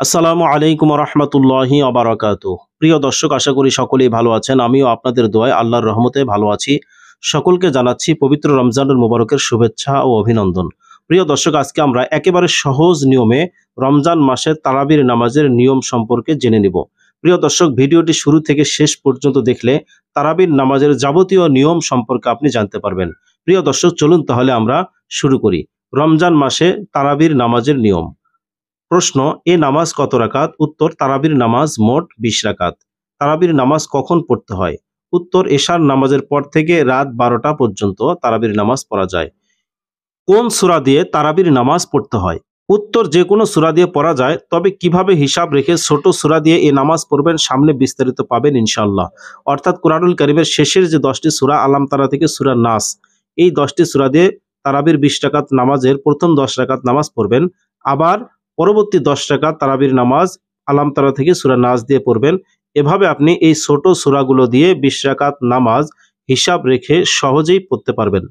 আসসালামু আলাইকুম রহমতুল্লাহি আবারাকাতু। প্রিয় দর্শক, আশা করি সকলেই ভালো আছেন। আমিও আপনাদের দোয়ায় আল্লাহর রহমতে ভালো আছি। সকলকে জানাচ্ছি পবিত্র রমজানুল মুবারকের শুভেচ্ছা ও অভিনন্দন। প্রিয় দর্শক, আজকে আমরা একেবারে সহজ নিয়মে রমজান মাসের তারাবির নামাজের নিয়ম সম্পর্কে জেনে নিব। প্রিয় দর্শক, ভিডিওটি শুরু থেকে শেষ পর্যন্ত দেখলে তারাবির নামাজের যাবতীয় নিয়ম সম্পর্কে আপনি জানতে পারবেন। প্রিয় দর্শক, চলুন তাহলে আমরা শুরু করি। রমজান মাসে তারাবির নামাজের নিয়ম। প্রশ্ন, এ নামাজ কত রাকাত? উত্তর, তারাবির নামাজ মোট 20 রাকাত। তারাবির নামাজ কখন পড়তে হয়? উত্তর, এশার নামাজের পর থেকে রাত 12টা পর্যন্ত তারাবির নামাজ পড়া যায়। কোন সূরা দিয়ে তারাবির নামাজ পড়তে হয়? উত্তর, যে কোনো সূরা দিয়ে পড়া যায়, তবে কিভাবে হিসাব রেখে ছোট সূরা দিয়ে এই নামাজ পড়বেন সামনে বিস্তারিত পাবেন ইনশাআল্লাহ। অর্থাৎ কোরআনুল কারীমের শেষের যে 10টি সূরা আলাম তারা থেকে সূরা নাস, এই 10টি সূরা দিয়ে তারাবির 20 রাকাত নামাজের প্রথম 10 রাকাত নামাজ পড়বেন। আবার পরবর্তী 10 রাকাত তারাবির নামাজ আলাম তারা থেকে সূরা নাস দিয়ে পড়বেন। এভাবে আপনি এই ছোট সূরাগুলো দিয়ে 20 রাকাত নামাজ হিসাব রেখে সহজেই পড়তে পারবেন।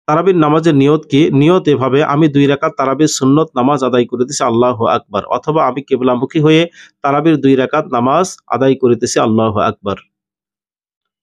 তারাবির নামাজের নিয়ত কি? নিয়ত এভাবে: আমি 2 রাকাত তারাবির সুন্নত নামাজ আদায় করিতেছি, আল্লাহু আকবার। অথবা আমি কিবলামুখী হয়ে তারাবির 2 রাকাত নামাজ আদায় করিতেছি, আল্লাহু আকবার।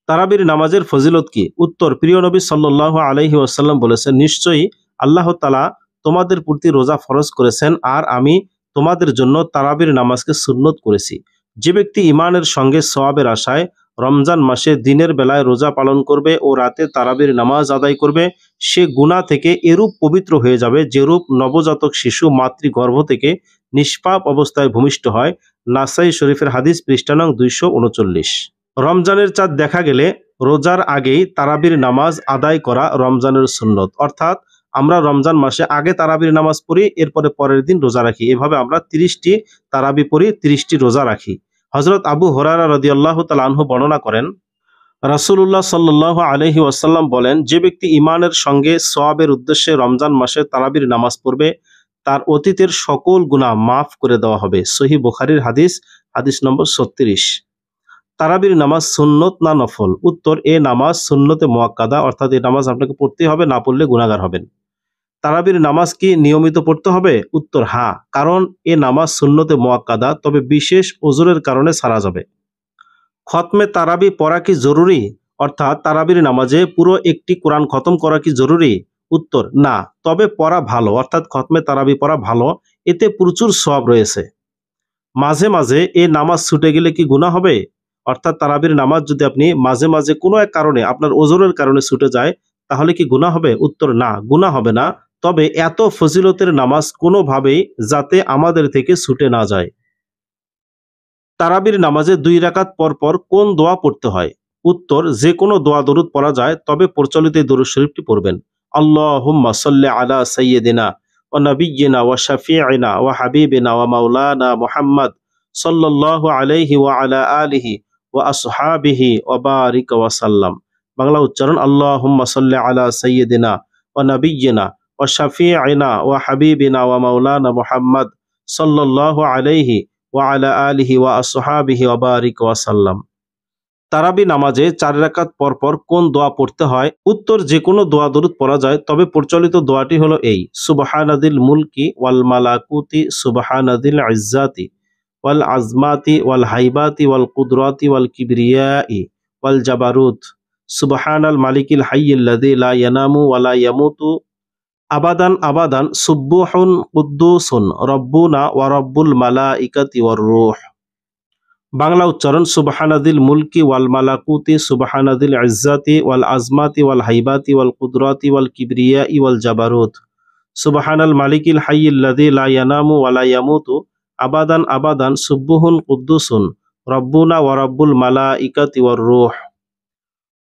তারাবির নামাজের ফজিলত কি? উত্তর, প্রিয় নবী সাল্লাল্লাহু আলাইহি ওয়াসাল্লাম বলেছেন, নিশ্চয়ই আল্লাহ তাআলা তোমাদের প্রতি রোজা ফরজ করেছেন, আর আমি তোমাদের জন্য তারাবির নামাজকে সুন্নত করেছি। যে ব্যক্তি ঈমানের সঙ্গে সওয়াবের আশায় রমজান মাসে দিনের বেলায় রোজা পালন করবে ও রাতে তারাবির নামাজ আদায় করবে, সে গুনাহ থেকে এরূপ পবিত্র হয়ে যাবে যেরূপ নবজাতক শিশু মাতৃগর্ভ থেকে নিষ্পাপ অবস্থায় ভূমিষ্ঠ হয়। নাসাই শরীফের হাদিস, পৃষ্ঠা নং 239। রমজানের চাঁদ দেখা গেলে রোজার আগেই তারাবির নামাজ আদায় করা রমজানের সুন্নত। অর্থাৎ আমরা রমজান মাসে আগে তারাবির নামাজ পড়ি, এরপরে পরের দিন রোজা রাখি। এভাবে আমরা 30টি তারাবি পড়ি, 30টি রোজা রাখি। হযরত আবু হুরায়রা রাদিয়াল্লাহু তাআলা আনহু বর্ণনা করেন, রাসূলুল্লাহ সাল্লাল্লাহু আলাইহি ওয়াসাল্লাম বলেন, যে ব্যক্তি ঈমানের সঙ্গে সওয়াবের উদ্দেশ্যে রমজান মাসে তারাবির নামাজ পড়বে, তার অতীতের সকল গুনাহ মাফ করে দেওয়া হবে। সহিহ বুখারীর হাদিস, হাদিস নম্বর 36। তারাবির নামাজ সুন্নত না নফল? উত্তর, এ নামাজ সুন্নতে মুআক্কাদা, অর্থাৎ এই নামাজ আপনাকে পড়তেই হবে, না পড়লে গুনাহগার হবেন। তারাবির নামাজ কি নিয়মিত পড়তে হবে? উত্তর, হ্যাঁ, কারণ এ নামাজ সুন্নতে মুআক্কাদা, তবে বিশেষ ওজরের কারণে ছাড়া যাবে। খতমে তারাবি পড়া কি জরুরি? অর্থাৎ তারাবির নামাজে পুরো একটি কোরআন খতম করা কি জরুরি? উত্তর, না, তবে পড়া ভালো, অর্থাৎ খতমে তারাবি পড়া ভালো, এতে প্রচুর সওয়াব রয়েছে। মাঝে মাঝে এ নামাজ ছুটে গেলে কি গুনাহ হবে? অর্থাৎ তারাবির নামাজ যদি আপনি মাঝে মাঝে কোনো এক কারণে, আপনার ওজরের কারণে ছুটে যায়, তাহলে কি গুনাহ হবে? উত্তর, না, গুনাহ হবে না, তবে এত ফজিলতের নামাজ কোনোভাবেই যাতে আমাদের থেকে ছুটে না যায়। তারাবির নামাজে 2 রাকাত পর পর কোন দোয়া পড়তে হয়? উত্তর, যে কোনো দোয়া দরুদ পড়া যায়, তবে প্রচলিত এই দরুদ শরীফটি পড়বেন: আল্লাহুম্মা সাল্লি আলা সাইয়্যিদিনা ওয়া নাবিয়্যিনা ওয়া শাফিঈনা ওয়া হাবিবিনা ওয়া মাওলানা মুহাম্মদ সাল্লাল্লাহু আলাইহি ওয়া আলা আলিহি ওয়া আসহাবিহি ওয়া বারিক ওয়া সাল্লাম। বাংলা উচ্চারণ: আল্লাহুম্মা সাল্লি আলা সাইয়্যিদিনা ওয়া নাবিয়্যিনা ওয়া শাফিঈনা ওয়া হাবিবিনা ওয়া মাওলানা মুহাম্মদ সাল্লাল্লাহু আলাইহি ওয়া আলা আলিহি ওয়া আসহাবিহি ওয়া বারিক ওয়া সাল্লাম। তারাবি নামাজে 4 রাকাত পর পর কোন দোয়া পড়তে হয়? উত্তর, যে কোনো দোয়া দরুদ পড়া যায়, তবে প্রচলিত দোয়াটি হলো এই: সুবহানাদিল মুলকি ওয়াল মালাকুতি সুবহানাদিল ইজ্জাতি ওয়াল আজমাতি ওয়াল হাইবাতি ওয়াল কুদরাতি ওয়াল কিবরিয়াই ওয়াল জাবারুত সুবহানাল মালিকিল হাইয়্যিল্লাযী লা ইয়ানামু ওয়া লা ইয়ামুতু আবাদান আবাদান সুব্বুহুন কুদ্দুসুন রব্বুনা ওয়া রব্বুল মালাইকাতি ওয়ার রূহ। বাংলা উচ্চারণ: সুবহানাদিল মুলকি ওয়াল মালাকুতি সুবহানাদিল ইজ্জাতি ওয়াল আজমাতি ওয়াল হাইবাতি ওয়াল কুদরাতি ওয়াল কিবরিয়াই ওয়াল জাবারুত সুবহানাল মালিকিল হাইয়্যিল্লাযী লা ইয়ানামু ওয়া লা ইয়ামুতু আবাদান আবাদান সুব্বুহুন কুদ্দুসুন রব্বুনা ওয়া রব্বুল মালাইকাতি ওয়ার রূহ।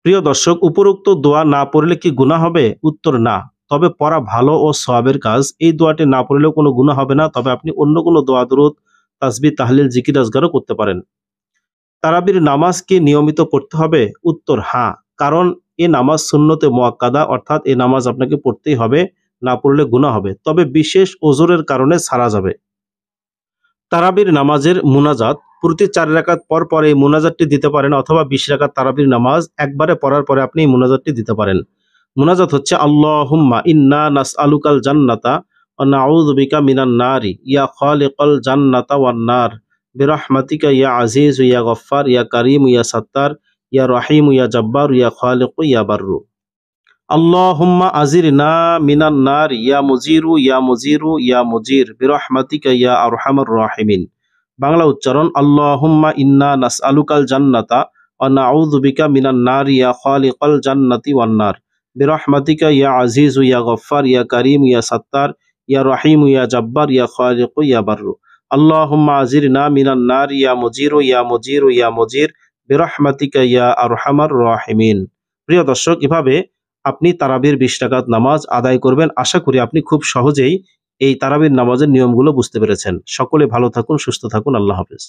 প্রিয় দর্শক, উপরোক্ত দোয়া না পড়লে কি গুনাহ হবে? উত্তর, না, তবে পড়া ভালো ও সওয়াবের কাজ। এই দোয়াটি না পড়লেও কোনো গুনাহ হবে না, তবে আপনি অন্য কোনো দোয়া দরুদ, তাসবিহ, তাহলিল, জিকির, আজকারও করতে পারেন। তারাবির নামাজ কি নিয়মিত পড়তে হবে? উত্তর, হ্যাঁ, কারণ এ নামাজ সুন্নতে মুআক্কাদা, অর্থাৎ এই নামাজ আপনাকে পড়তেই হবে, না পড়লে গুনাহ হবে, তবে বিশেষ ওজরের কারণে ছাড়া যাবে। তারাবির নামাজের মুনাজাত: প্রতি 4 রাকাত পর পর এই মুনাজাতটি দিতে পারেন, অথবা 20 রাকাত তারাবির নামাজ একবারে পড়ার পরে আপনি এই মুনাজাতটি দিতে পারেন। মুনাজাত হচ্ছে: আল্লাহুম্মা ইন্না নাসআলুকাল জান্নাতা ওয়া নাউযু বিকা মিনান নারি ইয়া খালিকাল জান্নাতা ওয়ান নার বিরহমাতিকা ইয়া আজিজ ইয়া গফফার ইয়া কারীম ইয়া সাত্তার ইয়া রহিম ইয়া জব্বার ইয়া খালিক ইয়া বাররু। আল্লাহুম্মা আজিরনা মিনান নার ইয়া মুজিরু ইয়া মুজিরু ইয়া মুজির বিরহমাতিকা ইয়া আরহামার রাহিমিন। বাংলা উচ্চারণ: আল্লাহুম্মা ইন্না নাসআলুকাল জান্নাতা ওয়া নাউযু বিকা মিনান নার ইয়া খালিকাল জান্নাতি ওয়ান নার বিরহমাতিকা ইয়া আজিজু ইয়া গফফার ইয়া কারীম ইয়া সাত্তার ইয়া রহিম ইয়া জব্বার ইয়া খালিক ইয়া বাররু। আল্লাহুম্মা আজিরনা মিনান নার ইয়া মুজিরু ইয়া মুজিরু ইয়া মুজির বিরহমাতিকা ইয়া আরহামার রাহিমিন। প্রিয় দর্শক, এভাবে আপনি তারাবির 20 রাকাত নামাজ আদায় করবেন। আশা করি আপনি খুব সহজেই এই তারাবির নামাজের নিয়মগুলো বুঝতে পেরেছেন। সকলে ভালো থাকুন, সুস্থ থাকুন। আল্লাহ হাফেজ।